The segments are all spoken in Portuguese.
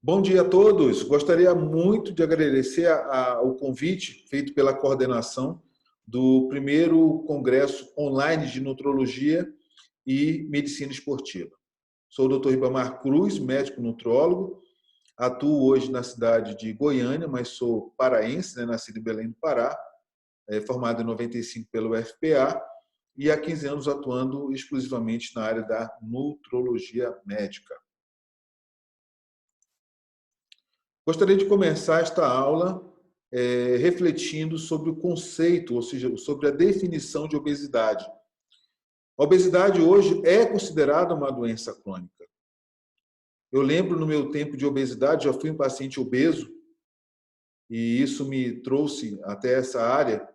Bom dia a todos. Gostaria muito de agradecer o convite feito pela coordenação do primeiro congresso online de nutrologia e medicina esportiva. Sou o Dr. Ribamar Cruz, médico nutrólogo. Atuo hoje na cidade de Goiânia, mas sou paraense, nascido em Belém do Pará, formado em 95 pelo UFPA e há 15 anos atuando exclusivamente na área da nutrologia médica. Gostaria de começar esta aula refletindo sobre o conceito, ou seja, sobre a definição de obesidade. A obesidade hoje é considerada uma doença crônica. Eu lembro no meu tempo de obesidade, já fui um paciente obeso, e isso me trouxe até essa área.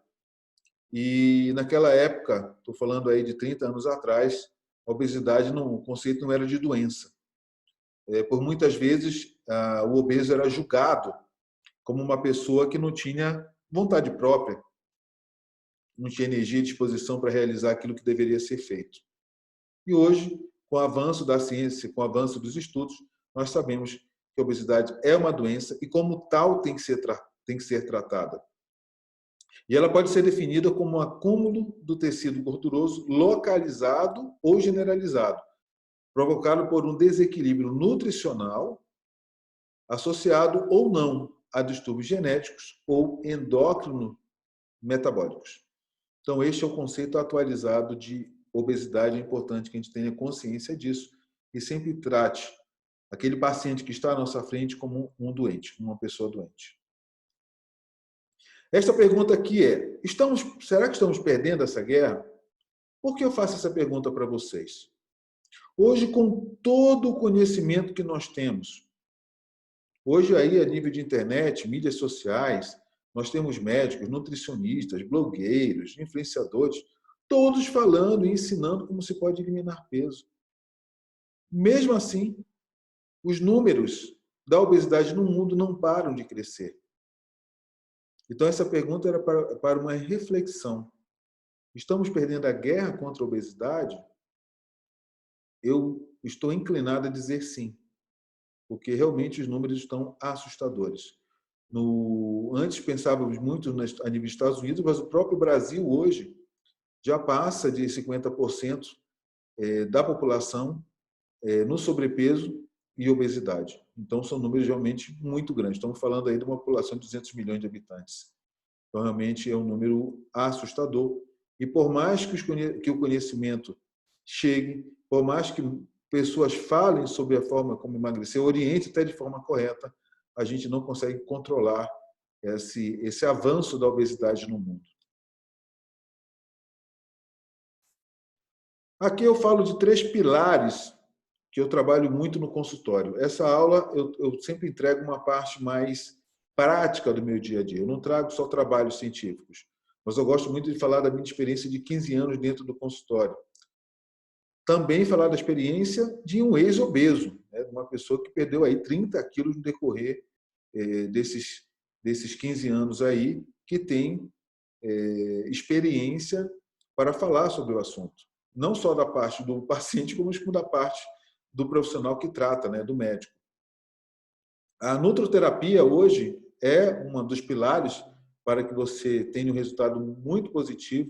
E naquela época, estou falando aí de 30 anos atrás, a obesidade, o conceito não era de doença. Por muitas vezes, o obeso era julgado como uma pessoa que não tinha vontade própria, não tinha energia e disposição para realizar aquilo que deveria ser feito. E hoje, com o avanço da ciência, com o avanço dos estudos, nós sabemos que a obesidade é uma doença e, como tal, tem que ser tratada. E ela pode ser definida como um acúmulo do tecido gorduroso localizado ou generalizado, provocado por um desequilíbrio nutricional associado ou não a distúrbios genéticos ou endócrino metabólicos. Então, este é o conceito atualizado de obesidade. É importante que a gente tenha consciência disso e sempre trate aquele paciente que está à nossa frente como um doente, uma pessoa doente. Esta pergunta aqui é: será que estamos perdendo essa guerra? Por que eu faço essa pergunta para vocês? Hoje, com todo o conhecimento que nós temos, hoje aí a nível de internet, mídias sociais, nós temos médicos, nutricionistas, blogueiros, influenciadores, todos falando e ensinando como se pode eliminar peso. Mesmo assim, os números da obesidade no mundo não param de crescer. Então, essa pergunta era para uma reflexão. Estamos perdendo a guerra contra a obesidade? Eu estou inclinado a dizer sim, porque realmente os números estão assustadores. Antes pensávamos muito a nível dos Estados Unidos, mas o próprio Brasil hoje já passa de 50% da população no sobrepeso e obesidade. Então, são números realmente muito grandes. Estamos falando aí de uma população de 200 milhões de habitantes. Então, realmente é um número assustador. E por mais que o conhecimento chegue, por mais que pessoas falem sobre a forma como emagrecer, oriente até de forma correta, a gente não consegue controlar esse avanço da obesidade no mundo. Aqui eu falo de 3 pilares que eu trabalho muito no consultório. Essa aula eu sempre entrego uma parte mais prática do meu dia a dia. Eu não trago só trabalhos científicos, mas eu gosto muito de falar da minha experiência de 15 anos dentro do consultório. Também falar da experiência de um ex-obeso, uma pessoa que perdeu aí 30 quilos no decorrer desses 15 anos aí, que tem experiência para falar sobre o assunto. Não só da parte do paciente, como da parte do profissional que trata, do médico. A nutroterapia hoje é um dos pilares para que você tenha um resultado muito positivo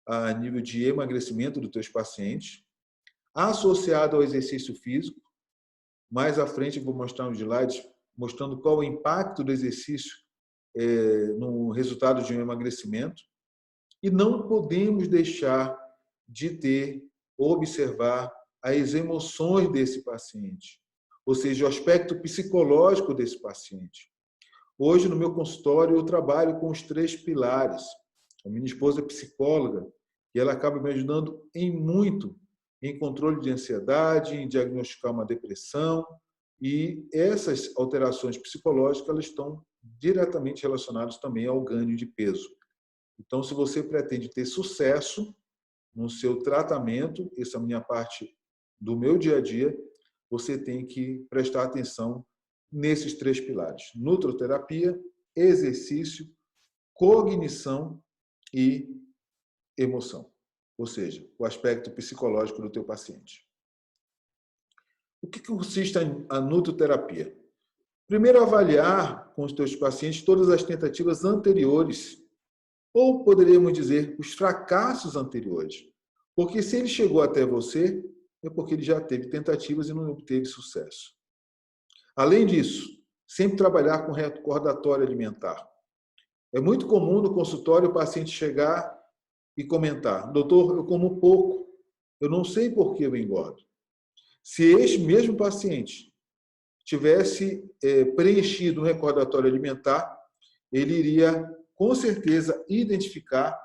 a nível de emagrecimento dos teus pacientes, associado ao exercício físico. Mais à frente eu vou mostrar uns slides mostrando qual o impacto do exercício no resultado de um emagrecimento. E não podemos deixar de observar as emoções desse paciente, ou seja, o aspecto psicológico desse paciente. Hoje, no meu consultório, eu trabalho com os 3 pilares. A minha esposa é psicóloga e ela acaba me ajudando muito em controle de ansiedade, em diagnosticar uma depressão. E essas alterações psicológicas elas estão diretamente relacionadas também ao ganho de peso. Então, se você pretende ter sucesso no seu tratamento, essa é a minha parte do meu dia a dia, você tem que prestar atenção nesses 3 pilares: nutroterapia, exercício, cognição e emoção, ou seja, o aspecto psicológico do teu paciente. O que consiste a nutroterapia? Primeiro, avaliar com os teus pacientes todas as tentativas anteriores, ou poderíamos dizer, os fracassos anteriores. Porque se ele chegou até você, é porque ele já teve tentativas e não obteve sucesso. Além disso, sempre trabalhar com recordatório alimentar. É muito comum no consultório o paciente chegar e comentar: doutor, eu como pouco, eu não sei por que eu engordo. Se este mesmo paciente tivesse preenchido um recordatório alimentar, ele iria, com certeza, identificar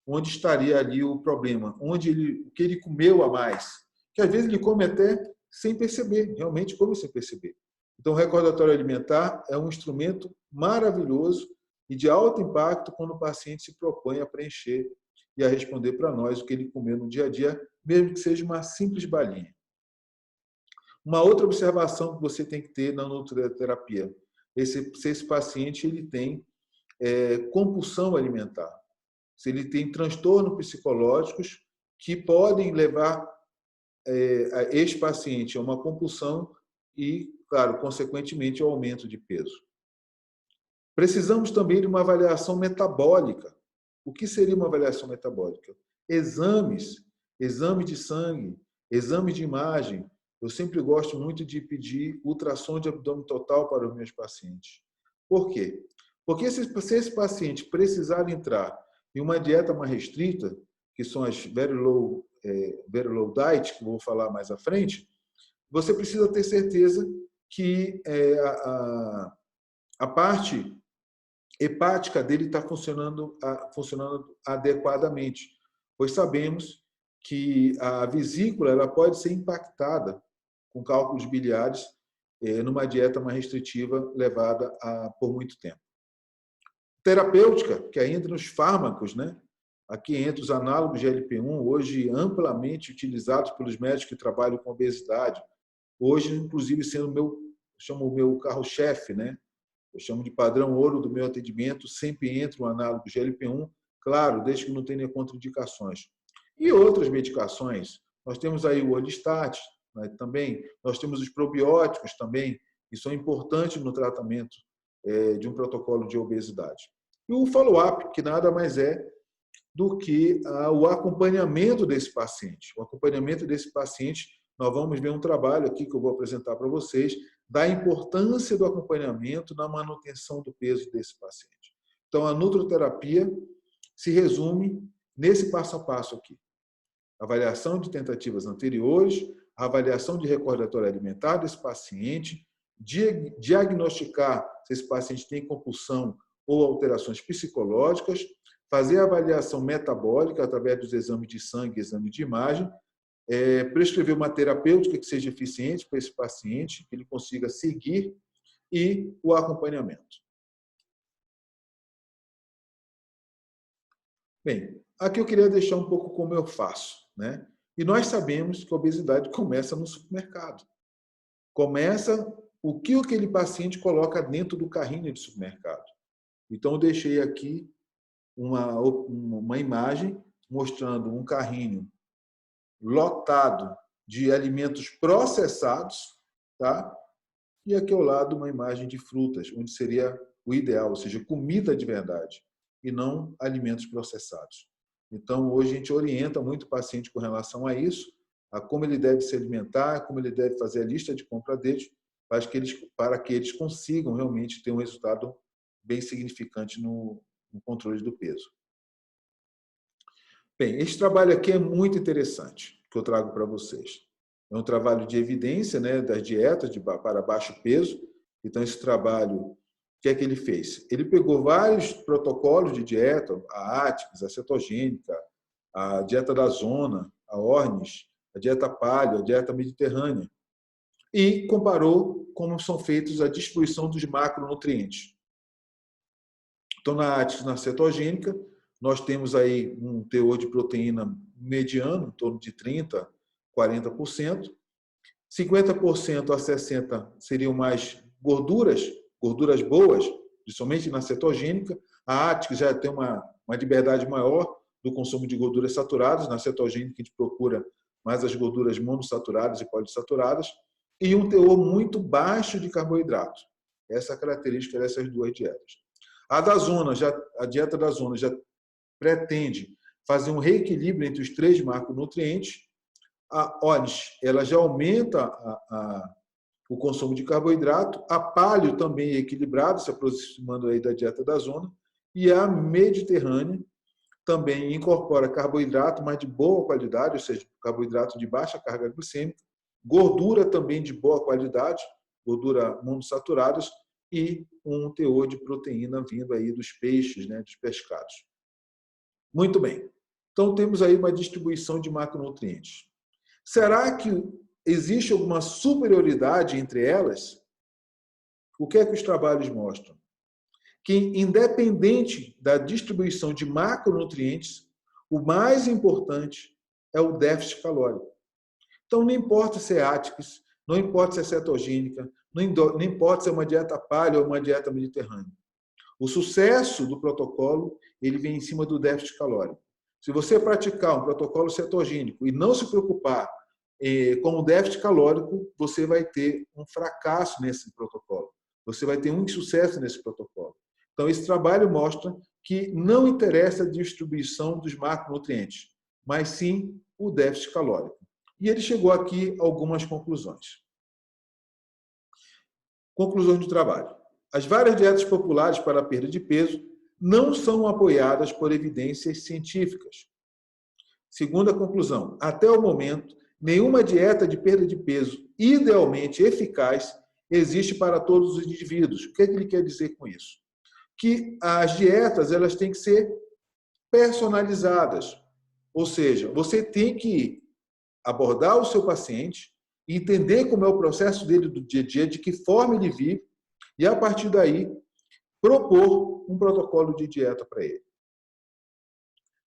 onde estaria ali o problema, o que ele comeu a mais. Que às vezes ele come até sem perceber, realmente come sem perceber. Então, o recordatório alimentar é um instrumento maravilhoso e de alto impacto quando o paciente se propõe a preencher e a responder para nós o que ele comeu no dia a dia, mesmo que seja uma simples balinha. Uma outra observação que você tem que ter na nutroterapia, se esse paciente ele tem compulsão alimentar, se ele tem transtornos psicológicos que podem levar este paciente a uma compulsão e, claro, consequentemente, ao aumento de peso. Precisamos também de uma avaliação metabólica. O que seria uma avaliação metabólica? Exames de sangue, exames de imagem. Eu sempre gosto muito de pedir ultrassom de abdômen total para os meus pacientes. Por quê? Porque se esse paciente precisar entrar em uma dieta mais restrita, que são as very low diet, que eu vou falar mais à frente, você precisa ter certeza que a parte hepática dele está funcionando adequadamente, pois sabemos que a vesícula ela pode ser impactada com cálculos biliares numa dieta mais restritiva levada por muito tempo. Terapêutica, que aí entra nos fármacos, né? Aqui entra os análogos de GLP-1, hoje amplamente utilizados pelos médicos que trabalham com obesidade. Hoje, inclusive, chamo o meu carro-chefe, né? Eu chamo de padrão ouro do meu atendimento, sempre entra um análogo GLP-1, claro, desde que não tenha contraindicações. E outras medicações. Nós temos aí o Orlistat, né, também. Nós temos os probióticos também, que são importantes no tratamento de um protocolo de obesidade. E o follow-up, que nada mais é do que o acompanhamento desse paciente. O acompanhamento desse paciente, nós vamos ver um trabalho aqui que eu vou apresentar para vocês, da importância do acompanhamento na manutenção do peso desse paciente. Então, a nutroterapia se resume nesse passo a passo aqui. Avaliação de tentativas anteriores, avaliação de recordatório alimentar desse paciente, diagnosticar se esse paciente tem compulsão ou alterações psicológicas, fazer a avaliação metabólica através dos exames de sangue, exame de imagem, prescrever uma terapêutica que seja eficiente para esse paciente, que ele consiga seguir, e o acompanhamento. Bem, aqui eu queria deixar um pouco como eu faço, né? E nós sabemos que a obesidade começa no supermercado. Começa o que aquele paciente coloca dentro do carrinho de supermercado. Então, eu deixei aqui uma imagem mostrando um carrinho lotado de alimentos processados, tá? E aqui ao lado uma imagem de frutas, onde seria o ideal, ou seja, comida de verdade, e não alimentos processados. Então, hoje a gente orienta muito o paciente com relação a isso, a como ele deve se alimentar, como ele deve fazer a lista de compra deles, para que eles consigam realmente ter um resultado bem significante no controle do peso. Bem, este trabalho aqui é muito interessante, que eu trago para vocês. É um trabalho de evidência, né, das dietas para baixo peso. Então, esse trabalho, o que é que ele fez? Ele pegou vários protocolos de dieta, a Atkins, a cetogênica, a dieta da zona, a Ornish, a dieta paleo, a dieta mediterrânea, e comparou como são feitos a distribuição dos macronutrientes. Então, na Atkins, na cetogênica, nós temos aí um teor de proteína mediano, em torno de 30%, 40%. 50% a 60% seriam mais gorduras boas, principalmente na cetogênica. A Atkins já tem uma liberdade maior do consumo de gorduras saturadas. Na cetogênica, a gente procura mais as gorduras monossaturadas e polissaturadas. E um teor muito baixo de carboidrato. Essa é a característica dessas duas dietas. A dieta da zona já pretende fazer um reequilíbrio entre os três macronutrientes. A ONS, ela já aumenta o consumo de carboidrato. A paleo também é equilibrado, se aproximando aí da dieta da zona. E a mediterrânea também incorpora carboidrato, mas de boa qualidade, ou seja, carboidrato de baixa carga glicêmica, gordura também de boa qualidade, gordura monossaturadas, e um teor de proteína vindo aí dos peixes, né, dos pescados. Muito bem. Então, temos aí uma distribuição de macronutrientes. Será que existe alguma superioridade entre elas? O que é que os trabalhos mostram? Que, independente da distribuição de macronutrientes, o mais importante é o déficit calórico. Então, não importa se é Atkins, não importa se é cetogênica, não importa se é uma dieta paleo ou uma dieta mediterrânea. O sucesso do protocolo ele vem em cima do déficit calórico. Se você praticar um protocolo cetogênico e não se preocupar com o déficit calórico, você vai ter um fracasso nesse protocolo. Você vai ter um insucesso nesse protocolo. Então, esse trabalho mostra que não interessa a distribuição dos macronutrientes, mas sim o déficit calórico. E ele chegou aqui a algumas conclusões. Conclusões do trabalho. As várias dietas populares para a perda de peso não são apoiadas por evidências científicas. Segunda conclusão, até o momento, nenhuma dieta de perda de peso idealmente eficaz existe para todos os indivíduos. O que ele quer dizer com isso? Que as dietas elas têm que ser personalizadas. Ou seja, você tem que abordar o seu paciente, entender como é o processo dele do dia a dia, de que forma ele vive, e a partir daí propor um protocolo de dieta para ele.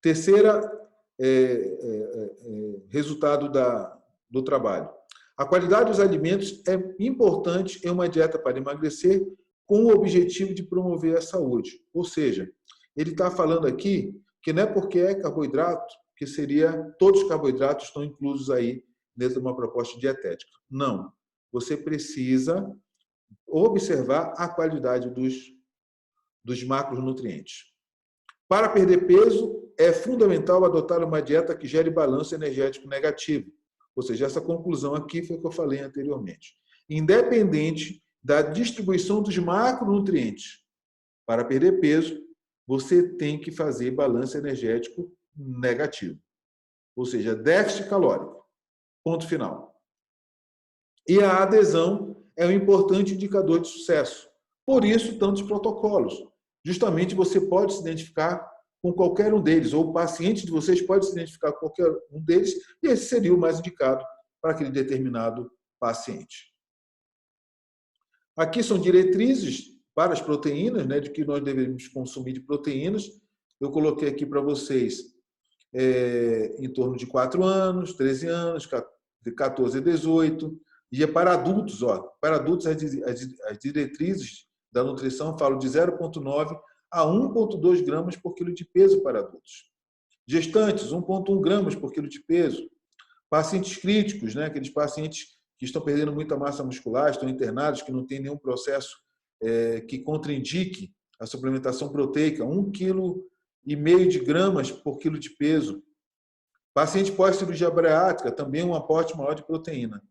Terceira resultado do trabalho. A qualidade dos alimentos é importante em uma dieta para emagrecer com o objetivo de promover a saúde. Ou seja, ele está falando aqui que não é porque é carboidrato que todos os carboidratos estão inclusos aí dentro de uma proposta dietética. Não. Você precisa observar a qualidade dos macronutrientes. Para perder peso, é fundamental adotar uma dieta que gere balanço energético negativo. Ou seja, essa conclusão aqui foi o que eu falei anteriormente. Independente da distribuição dos macronutrientes, para perder peso, você tem que fazer balanço energético negativo. Ou seja, déficit calórico. Ponto final. E a adesão é um importante indicador de sucesso. Por isso, tantos protocolos. Justamente você pode se identificar com qualquer um deles, ou o paciente de vocês pode se identificar com qualquer um deles, e esse seria o mais indicado para aquele determinado paciente. Aqui são diretrizes para as proteínas, né, de que nós devemos consumir de proteínas. Eu coloquei aqui para vocês em torno de 4 anos, 13 anos, de 14 a 18. E é para adultos, para adultos as diretrizes da nutrição falam de 0,9 a 1,2 gramas por quilo de peso para adultos. Gestantes, 1,1 gramas por quilo de peso. Pacientes críticos, né, aqueles pacientes que estão perdendo muita massa muscular, estão internados, que não tem nenhum processo que contraindique a suplementação proteica, 1,5 kg de gramas por quilo de peso. Paciente pós-cirurgia bariátrica, também um aporte maior de proteína.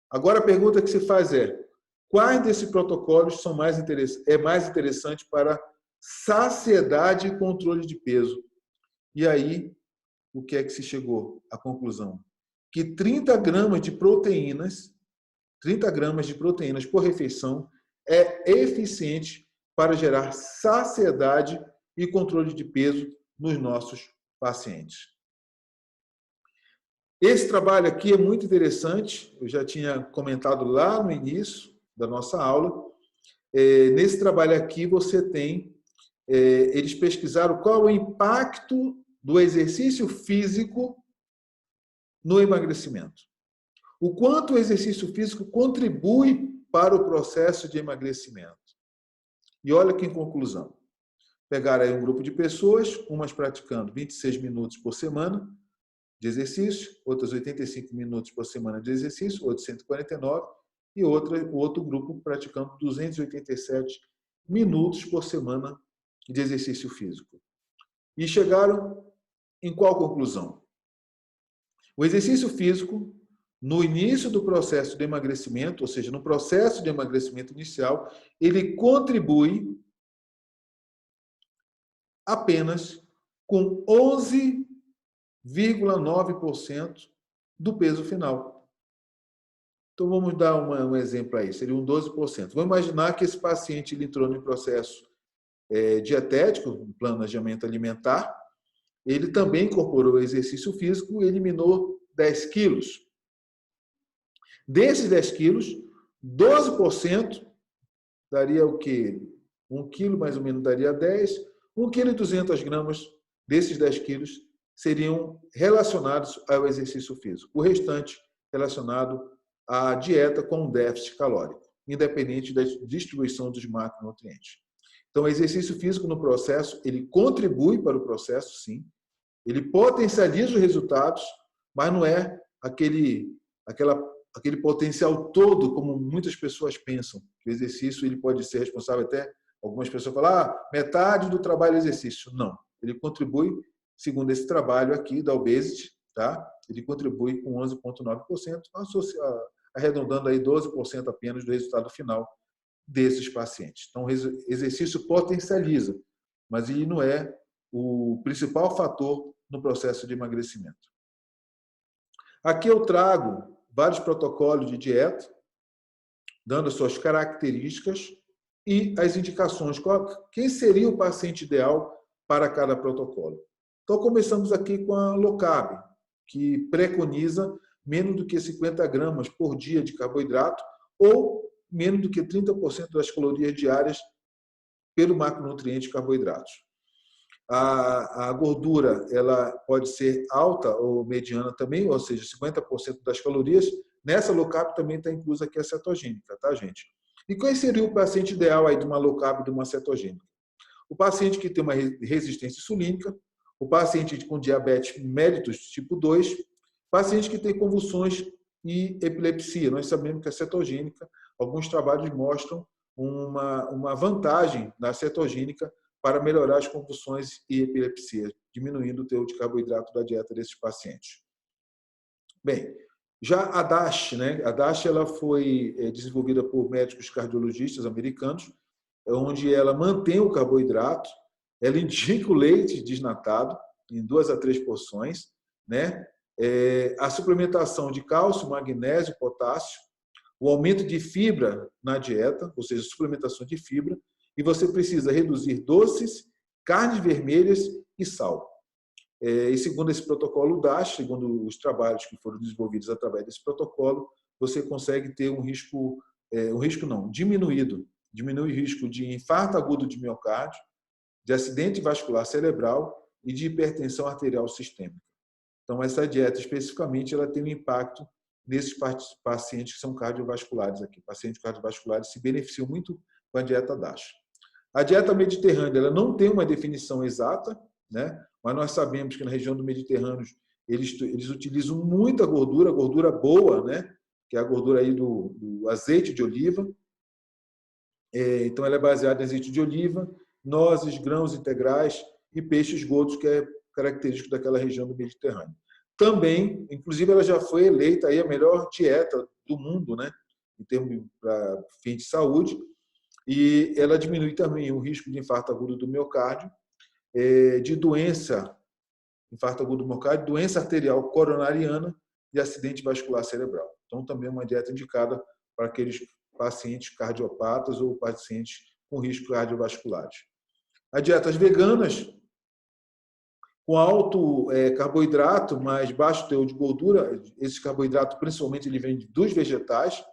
Agora a pergunta que se faz quais desses protocolos é mais interessante para saciedade e controle de peso? E aí, o que é que se chegou à conclusão? Que 30 gramas de proteínas por refeição é eficiente para gerar saciedade e controle de peso nos nossos pacientes. Esse trabalho aqui é muito interessante, eu já tinha comentado lá no início da nossa aula. Nesse trabalho aqui você tem, eles pesquisaram qual é o impacto do exercício físico no emagrecimento. O quanto o exercício físico contribui para o processo de emagrecimento. E olha que conclusão. Pegaram aí um grupo de pessoas, umas praticando 26 minutos por semana de exercício, outras 85 minutos por semana de exercício, outras 149, e o outro grupo praticando 287 minutos por semana de exercício físico. E chegaram em qual conclusão? O exercício físico, no início do processo de emagrecimento, ou seja, no processo de emagrecimento inicial, ele contribui apenas com 11,9% do peso final. Então, vamos dar um exemplo aí, seria um 12%. Vamos imaginar que esse paciente ele entrou no processo dietético, um planejamento alimentar, ele também incorporou o exercício físico e eliminou 10 quilos. Desses 10 quilos, 12% daria o quê? 1 quilo mais ou menos daria 10. 1,2 kg desses 10 quilos seriam relacionados ao exercício físico. O restante relacionado à dieta com déficit calórico, independente da distribuição dos macronutrientes. Então, o exercício físico no processo, ele contribui para o processo, sim. Ele potencializa os resultados, mas não é aquele potencial todo, como muitas pessoas pensam. O exercício ele pode ser responsável até, algumas pessoas falam, metade do trabalho é exercício. Não. Ele contribui, segundo esse trabalho aqui da Obesity, tá? Ele contribui com 11,9%, arredondando aí 12% apenas do resultado final desses pacientes. Então, o exercício potencializa, mas ele não é o principal fator no processo de emagrecimento. Aqui eu trago vários protocolos de dieta, dando as suas características e as indicações. Quem seria o paciente ideal para cada protocolo? Então, começamos aqui com a low carb, que preconiza menos do que 50 gramas por dia de carboidrato ou menos do que 30% das calorias diárias pelo macronutriente carboidratos. A gordura ela pode ser alta ou mediana também, ou seja, 50% das calorias. Nessa low carb também está inclusa aqui a cetogênica, tá, gente? E qual seria o paciente ideal aí de uma low carb e de uma cetogênica? O paciente que tem uma resistência insulínica, o paciente com diabetes mellitus tipo 2, paciente que tem convulsões e epilepsia. Nós sabemos que a cetogênica, alguns trabalhos mostram uma vantagem da cetogênica para melhorar as convulsões e epilepsia, diminuindo o teor de carboidrato da dieta desses pacientes. Bem, já a DASH, né? A DASH ela foi desenvolvida por médicos cardiologistas americanos, onde ela mantém o carboidrato, ela indica o leite desnatado em 2 a 3 porções, né? A suplementação de cálcio, magnésio, potássio, o aumento de fibra na dieta, ou seja, suplementação de fibra, e você precisa reduzir doces, carnes vermelhas e sal. E segundo esse protocolo DASH, segundo os trabalhos que foram desenvolvidos através desse protocolo, você consegue ter diminuído. Diminui o risco de infarto agudo de miocárdio, de acidente vascular cerebral e de hipertensão arterial sistêmica. Então, essa dieta, especificamente, ela tem um impacto nesses pacientes que são cardiovasculares aqui. Pacientes cardiovasculares se beneficiam muito com a dieta DASH. A dieta mediterrânea ela não tem uma definição exata, né? Mas nós sabemos que na região do Mediterrâneo eles utilizam muita gordura boa, né? Que é a gordura aí do azeite de oliva. Então, ela é baseada em azeite de oliva, nozes, grãos integrais e peixes gordos, que é característico daquela região do Mediterrâneo. Também, inclusive, ela já foi eleita aí a melhor dieta do mundo, né? Em termos para fim de saúde, e ela diminui também o risco de infarto agudo do miocárdio, de infarto agudo do miocárdio, doença arterial coronariana e acidente vascular cerebral. Então, também é uma dieta indicada para aqueles pacientes cardiopatas ou pacientes com risco cardiovasculares. As dietas veganas, com alto carboidrato, mas baixo teor de gordura, esse carboidrato, principalmente, ele vem dos vegetais,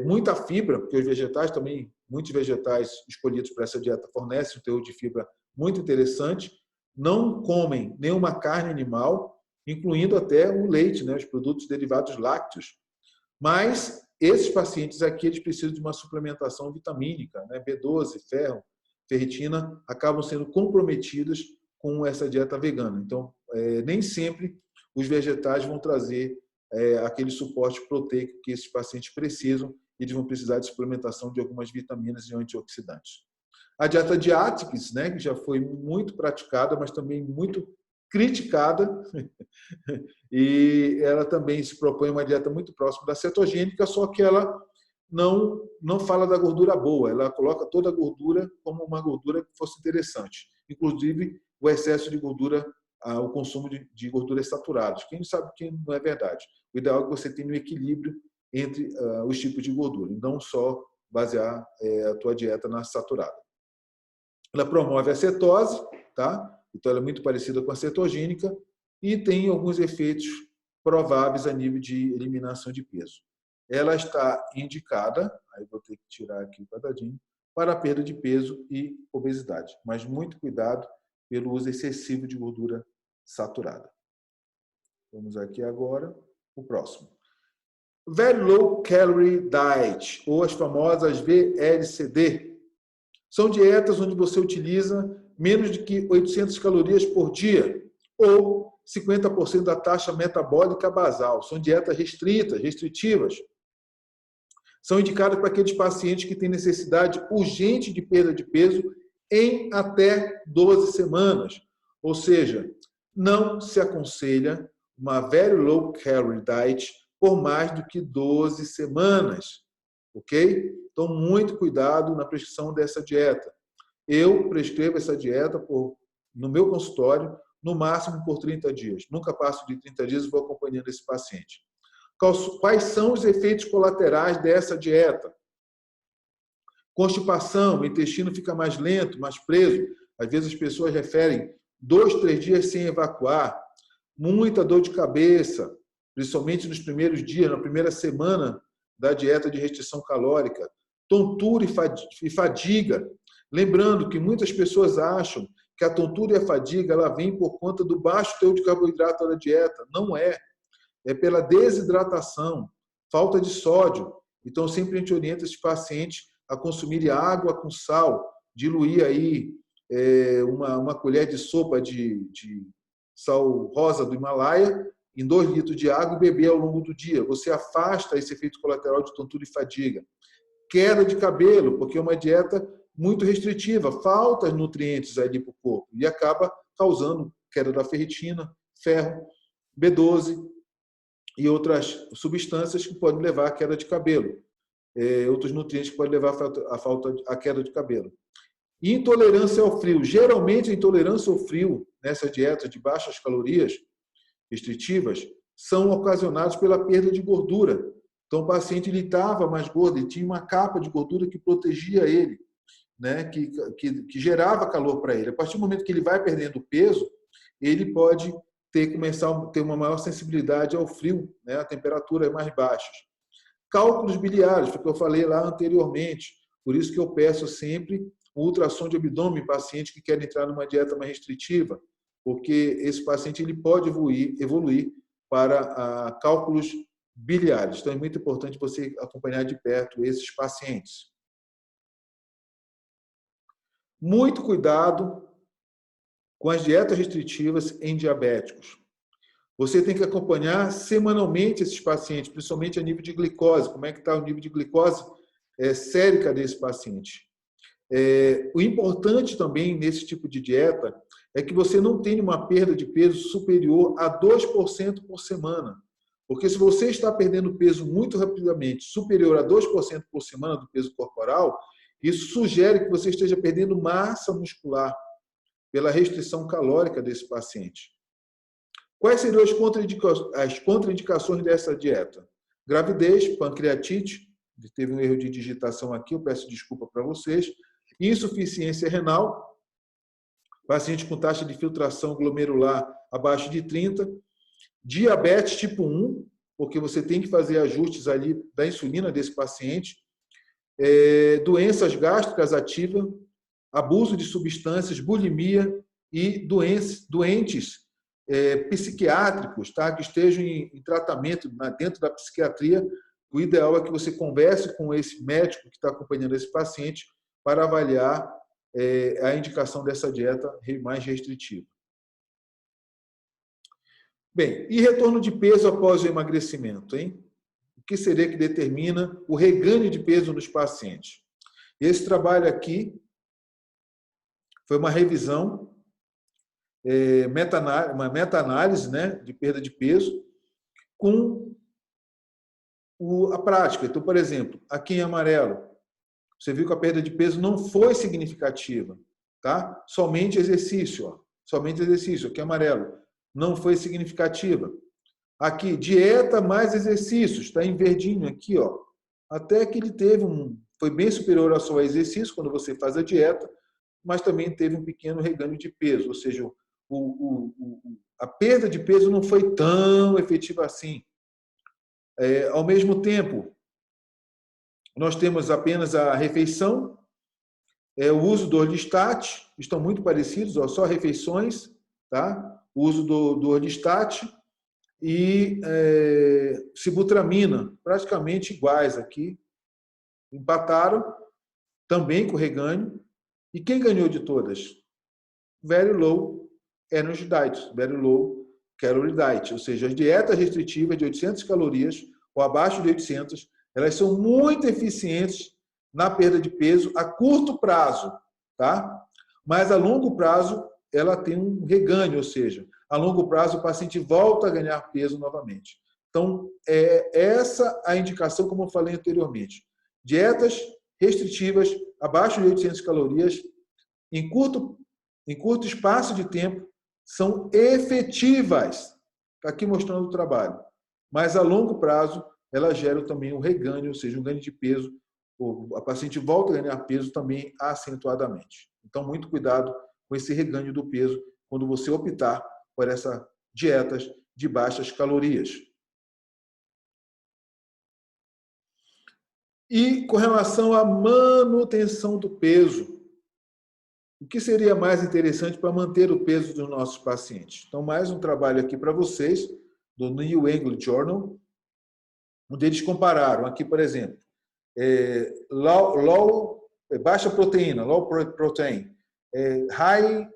muita fibra, porque os vegetais também, muitos vegetais escolhidos para essa dieta fornecem um teor de fibra muito interessante, não comem nenhuma carne animal, incluindo até o leite, né, os produtos derivados lácteos. Mas esses pacientes aqui, eles precisam de uma suplementação vitamínica, né, B12, ferro, ferritina, acabam sendo comprometidas com essa dieta vegana. Então, nem sempre os vegetais vão trazer aquele suporte proteico que esses pacientes precisam, e eles vão precisar de suplementação de algumas vitaminas e antioxidantes. A dieta de Atkins, né, que já foi muito praticada, mas também muito criticada, e ela também se propõe uma dieta muito próxima da cetogênica, só que ela não fala da gordura boa, ela coloca toda a gordura como uma gordura que fosse interessante, inclusive o excesso de gordura, o consumo de gorduras saturadas. Quem sabe que não é verdade. O ideal é que você tenha um equilíbrio entre os tipos de gordura, e não só basear a tua dieta na saturada. Ela promove a cetose, tá? Então ela é muito parecida com a cetogênica e tem alguns efeitos prováveis a nível de eliminação de peso. Ela está indicada, aí vou ter que tirar aqui o quadradinho, para a perda de peso e obesidade, mas muito cuidado pelo uso excessivo de gordura saturada. Vamos aqui agora o próximo. Very Low Calorie Diet, ou as famosas VLCD. São dietas onde você utiliza menos de que 800 calorias por dia, ou 50% da taxa metabólica basal. São dietas restritivas. São indicadas para aqueles pacientes que têm necessidade urgente de perda de peso em até 12 semanas. Ou seja, não se aconselha uma Very Low Calorie Diet por mais do que 12 semanas. Ok? Então, muito cuidado na prescrição dessa dieta. Eu prescrevo essa dieta no meu consultório, no máximo por 30 dias. Nunca passo de 30 dias e vou acompanhando esse paciente. Quais são os efeitos colaterais dessa dieta? Constipação, o intestino fica mais lento, mais preso. Às vezes as pessoas referem 2, 3 dias sem evacuar. Muita dor de cabeça, principalmente nos primeiros dias, na primeira semana da dieta de restrição calórica. Tontura e fadiga. Lembrando que muitas pessoas acham que a tontura e a fadiga ela vem por conta do baixo teor de carboidrato da dieta. Não é. É pela desidratação, falta de sódio. Então, sempre a gente orienta esses pacientes a consumir água com sal, diluir aí uma colher de sopa de sal rosa do Himalaia em 2 litros de água e beber ao longo do dia. Você afasta esse efeito colateral de tontura e fadiga. Queda de cabelo, porque é uma dieta muito restritiva, falta nutrientes ali para o corpo e acaba causando queda da ferritina, ferro, B12 e outras substâncias que podem levar à queda de cabelo, outros nutrientes que podem levar à queda de cabelo. Intolerância ao frio. Geralmente, a intolerância ao frio nessa dieta de baixas calorias restritivas são ocasionados pela perda de gordura. Então, o paciente estava mais gordo, ele tinha uma capa de gordura que protegia ele, né? que gerava calor para ele. A partir do momento que ele vai perdendo peso, ele pode começar a ter uma maior sensibilidade ao frio, né? A temperaturas mais baixas. Cálculos biliares, que eu falei lá anteriormente. Por isso que eu peço sempre o ultrassom de abdômen em paciente que quer entrar numa dieta mais restritiva, porque esse paciente ele pode evoluir para cálculos biliares. Então, é muito importante você acompanhar de perto esses pacientes. Muito cuidado com as dietas restritivas em diabéticos. Você tem que acompanhar semanalmente esses pacientes, principalmente a nível de glicose. Como é que está o nível de glicose sérica desse paciente? O importante também nesse tipo de dieta é que você não tenha uma perda de peso superior a 2% por semana. Porque se você está perdendo peso muito rapidamente, superior a 2% por semana do peso corporal, isso sugere que você esteja perdendo massa muscular pela restrição calórica desse paciente. Quais seriam as contraindicações dessa dieta? Gravidez, pancreatite, teve um erro de digitação aqui, eu peço desculpa para vocês. Insuficiência renal, paciente com taxa de filtração glomerular abaixo de 30. Diabetes tipo 1, porque você tem que fazer ajustes ali da insulina desse paciente. Doenças gástricas ativas, abuso de substâncias, bulimia e doentes psiquiátricos, tá? Que estejam em tratamento dentro da psiquiatria. O ideal é que você converse com esse médico que está acompanhando esse paciente para avaliar a indicação dessa dieta mais restritiva. Bem, e retorno de peso após o emagrecimento, hein? O que seria que determina o reganho de peso nos pacientes? Esse trabalho aqui foi uma revisão, uma meta-análise, né, de perda de peso com a prática. Então, por exemplo, aqui em amarelo, você viu que a perda de peso não foi significativa, tá? Somente exercício, ó. Somente exercício, aqui em amarelo, não foi significativa. Aqui, dieta mais exercícios, está em verdinho aqui, ó. Até que ele foi bem superior ao seu exercício quando você faz a dieta, mas também teve um pequeno reganho de peso, ou seja, a perda de peso não foi tão efetiva assim. Ao mesmo tempo, nós temos apenas a refeição, o uso do orlistat, estão muito parecidos, ó, só refeições, tá? O uso do orlistat e sibutramina, praticamente iguais aqui. Empataram, também com reganho. E quem ganhou de todas? Very low energy diet, very low calorie diet, ou seja, as dietas restritivas de 800 calorias ou abaixo de 800, elas são muito eficientes na perda de peso a curto prazo, tá? Mas a longo prazo ela tem um reganho, ou seja, a longo prazo o paciente volta a ganhar peso novamente. Então, essa a indicação, como eu falei anteriormente. Dietas restritivas abaixo de 800 calorias em curto espaço de tempo são efetivas. Está aqui mostrando o trabalho. Mas a longo prazo ela gera também um reganho, ou seja, um ganho de peso. A paciente volta a ganhar peso também acentuadamente. Então, muito cuidado com esse reganho do peso quando você optar por essas dietas de baixas calorias. E com relação à manutenção do peso, o que seria mais interessante para manter o peso dos nossos pacientes? Então, mais um trabalho aqui para vocês, do New England Journal, onde eles compararam aqui, por exemplo, baixa proteína, low protein, high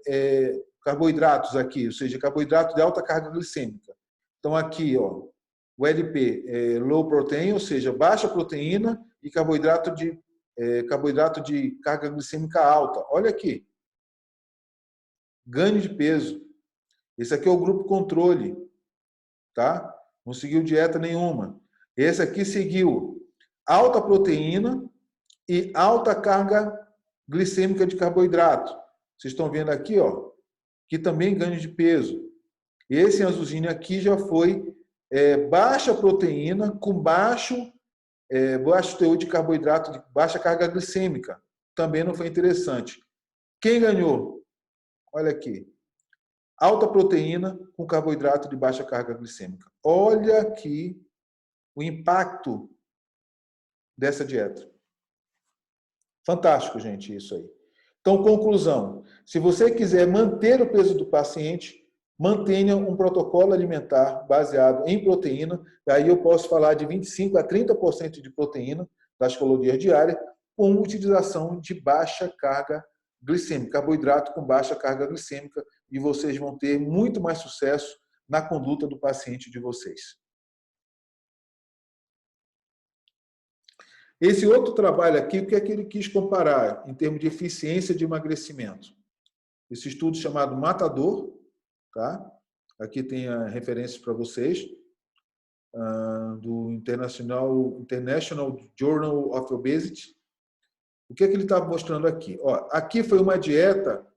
carboidratos aqui, ou seja, carboidrato de alta carga glicêmica. Então, aqui, ó, o LP, low protein, ou seja, baixa proteína e carboidrato de carga glicêmica alta. Olha aqui. Ganho de peso. Esse aqui é o grupo controle, tá? Não seguiu dieta nenhuma. Esse aqui seguiu alta proteína e alta carga glicêmica de carboidrato. Vocês estão vendo aqui, ó, que também ganho de peso. Esse azulzinho aqui já foi baixa proteína com baixo teor de carboidrato, de baixa carga glicêmica. Também não foi interessante. Quem ganhou? Olha aqui. Alta proteína com carboidrato de baixa carga glicêmica. Olha aqui o impacto dessa dieta. Fantástico, gente, isso aí. Então, conclusão. Se você quiser manter o peso do paciente, mantenha um protocolo alimentar baseado em proteína. Aí eu posso falar de 25% a 30% de proteína das calorias diárias, com utilização de baixa carga glicêmica, carboidrato com baixa carga glicêmica, e vocês vão ter muito mais sucesso na conduta do paciente de vocês. Esse outro trabalho aqui, o que é que ele quis comparar em termos de eficiência de emagrecimento? Esse estudo chamado Matador, tá? Aqui tem a referência para vocês, do International Journal of Obesity. O que é que ele está mostrando aqui? Ó, aqui foi uma dieta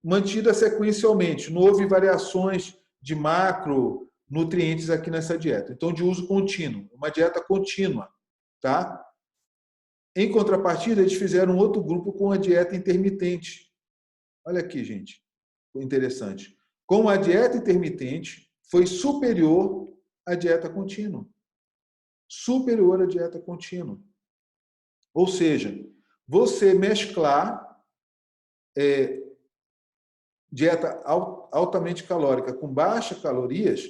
mantida sequencialmente, não houve variações de macronutrientes aqui nessa dieta. Então, de uso contínuo, uma dieta contínua, tá? Em contrapartida, eles fizeram outro grupo com a dieta intermitente. Olha aqui, gente, interessante. Com a dieta intermitente, foi superior à dieta contínua. Superior à dieta contínua. Ou seja, você mesclar dieta altamente calórica com baixas calorias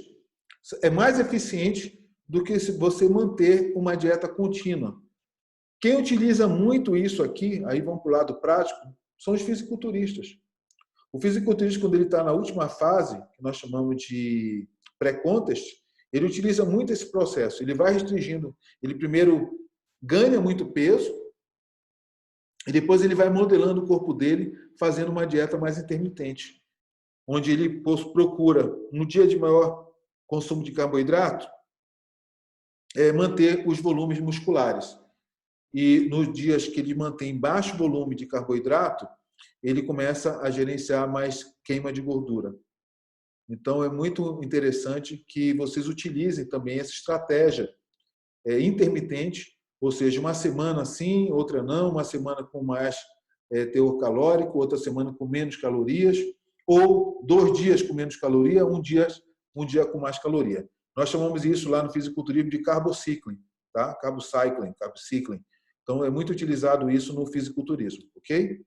é mais eficiente do que se você manter uma dieta contínua. Quem utiliza muito isso aqui, aí vamos para o lado prático, são os fisiculturistas. O fisiculturista, quando ele está na última fase, que nós chamamos de pré-contest, ele utiliza muito esse processo. Ele vai restringindo, ele primeiro ganha muito peso, e depois ele vai modelando o corpo dele, fazendo uma dieta mais intermitente, onde ele procura, no dia de maior consumo de carboidrato, manter os volumes musculares. E nos dias que ele mantém baixo volume de carboidrato, ele começa a gerenciar mais queima de gordura. Então, é muito interessante que vocês utilizem também essa estratégia intermitente, ou seja, uma semana sim, outra não, uma semana com mais teor calórico, outra semana com menos calorias, ou 2 dias com menos caloria, um dia com mais caloria. Nós chamamos isso lá no fisiculturismo de carbocycling, tá? Carbocycling. Então, é muito utilizado isso no fisiculturismo, ok?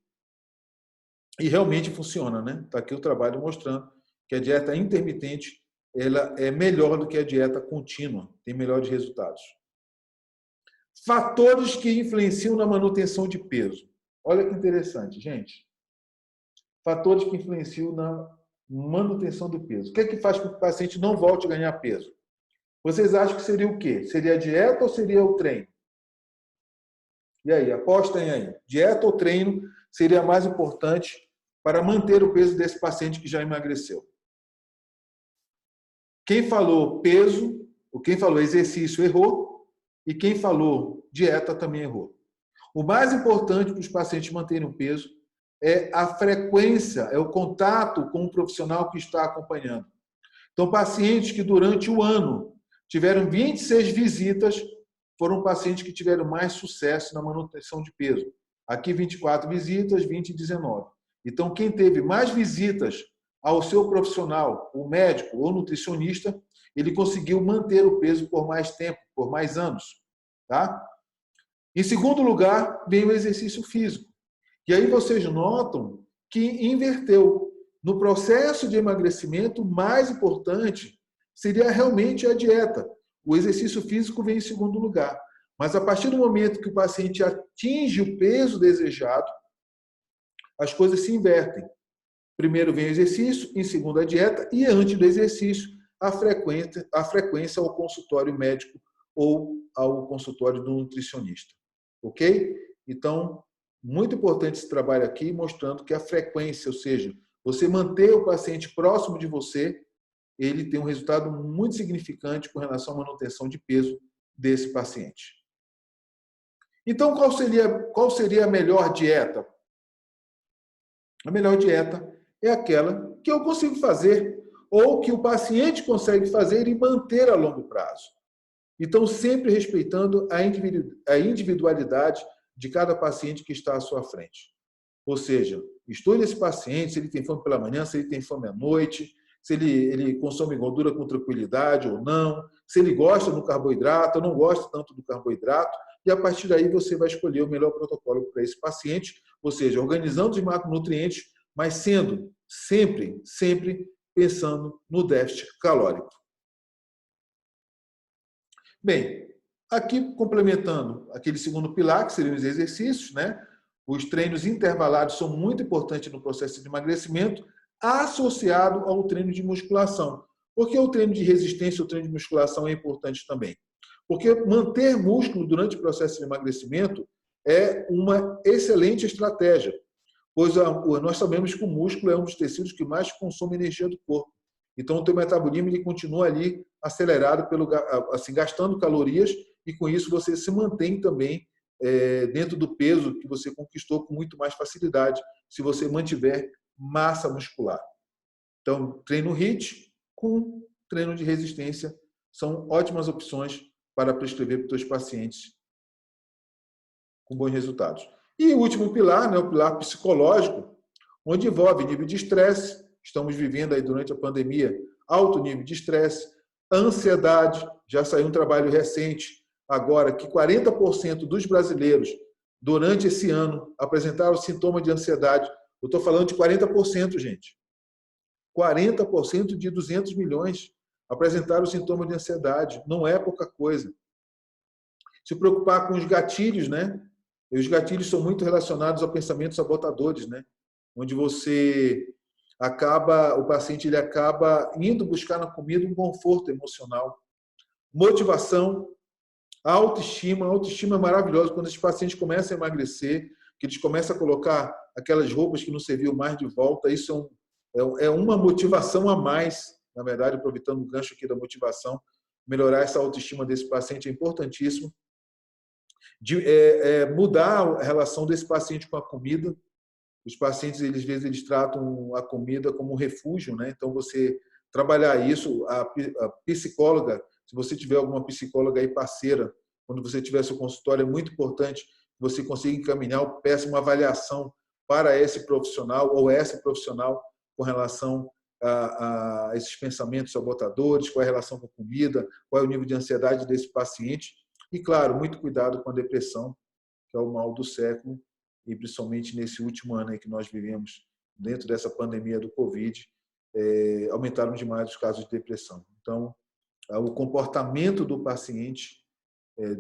E realmente funciona, né? Está aqui o trabalho mostrando que a dieta intermitente ela é melhor do que a dieta contínua, tem melhores resultados. Fatores que influenciam na manutenção de peso. Olha que interessante, gente. Fatores que influenciam na manutenção do peso. O que é que faz com que o paciente não volte a ganhar peso? Vocês acham que seria o quê? Seria a dieta ou seria o treino? E aí, apostem aí. Dieta ou treino seria mais importante para manter o peso desse paciente que já emagreceu? Quem falou peso, ou quem falou exercício errou, e quem falou dieta também errou. O mais importante para os pacientes manterem o peso é a frequência, é o contato com o profissional que está acompanhando. Então, pacientes que durante o ano tiveram 26 visitas foram pacientes que tiveram mais sucesso na manutenção de peso. Aqui 24 visitas, 20 e 19. Então, quem teve mais visitas ao seu profissional, o médico ou nutricionista, ele conseguiu manter o peso por mais tempo, por mais anos. Tá? Em segundo lugar, vem o exercício físico. E aí vocês notam que inverteu. No processo de emagrecimento, o mais importante seria realmente a dieta. O exercício físico vem em segundo lugar. Mas a partir do momento que o paciente atinge o peso desejado, as coisas se invertem. Primeiro vem o exercício, em segundo a dieta, e antes do exercício, a frequência ao consultório médico ou ao consultório do nutricionista. Ok? Então, muito importante esse trabalho aqui, mostrando que a frequência, ou seja, você manter o paciente próximo de você, ele tem um resultado muito significante com relação à manutenção de peso desse paciente. Então, qual seria a melhor dieta? A melhor dieta é aquela que eu consigo fazer ou que o paciente consegue fazer e manter a longo prazo. Então, sempre respeitando a individualidade de cada paciente que está à sua frente. Ou seja, estude esse paciente, se ele tem fome pela manhã, se ele tem fome à noite, se ele consome gordura com tranquilidade ou não, se ele gosta do carboidrato ou não gosta tanto do carboidrato, e a partir daí você vai escolher o melhor protocolo para esse paciente, ou seja, organizando os macronutrientes, mas sendo sempre pensando no déficit calórico. Bem, aqui complementando aquele segundo pilar, que seriam os exercícios, né? Os treinos intervalados são muito importantes no processo de emagrecimento, associado ao treino de musculação. Por que o treino de resistência, o treino de musculação é importante também? Porque manter músculo durante o processo de emagrecimento é uma excelente estratégia, pois nós sabemos que o músculo é um dos tecidos que mais consome energia do corpo. Então, o teu metabolismo ele continua ali acelerado, assim, gastando calorias, e com isso você se mantém também dentro do peso que você conquistou com muito mais facilidade, se você mantiver massa muscular. Então, treino HIIT com treino de resistência são ótimas opções para prescrever para os seus pacientes com bons resultados. E o último pilar, né, o pilar psicológico, onde envolve nível de estresse. Estamos vivendo aí durante a pandemia alto nível de estresse, ansiedade. Já saiu um trabalho recente agora que 40% dos brasileiros durante esse ano apresentaram sintomas de ansiedade. Eu estou falando de 40%, gente. 40% de 200 milhões apresentaram sintomas de ansiedade. Não é pouca coisa. Se preocupar com os gatilhos, né? E os gatilhos são muito relacionados a pensamentos sabotadores, né? Onde você o paciente ele acaba indo buscar na comida um conforto emocional, motivação, autoestima. A autoestima é maravilhosa quando esses pacientes começam a emagrecer, que eles começam a colocar aquelas roupas que não serviam mais de volta. Isso é uma motivação a mais, na verdade, aproveitando o gancho aqui da motivação, melhorar essa autoestima desse paciente é importantíssimo. Mudar a relação desse paciente com a comida. Os pacientes, às vezes, eles tratam a comida como um refúgio, né? Então, você trabalhar isso, a psicóloga, se você tiver alguma psicóloga aí parceira, quando você tiver seu consultório, é muito importante que você consiga encaminhar ou peça uma avaliação para esse profissional ou essa profissional com relação a esses pensamentos sabotadores, qual é a relação com a comida, qual é o nível de ansiedade desse paciente. E, claro, muito cuidado com a depressão, que é o mal do século, e principalmente nesse último ano aí que nós vivemos, dentro dessa pandemia do Covid, aumentaram demais os casos de depressão. Então, o comportamento do paciente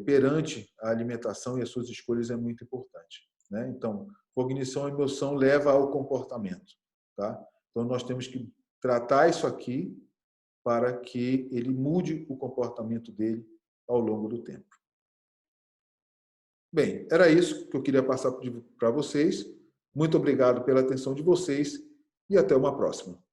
perante a alimentação e as suas escolhas é muito importante, né? Então, cognição e emoção leva ao comportamento, tá? Então, nós temos que tratar isso aqui para que ele mude o comportamento dele ao longo do tempo. Bem, era isso que eu queria passar para vocês. Muito obrigado pela atenção de vocês e até uma próxima.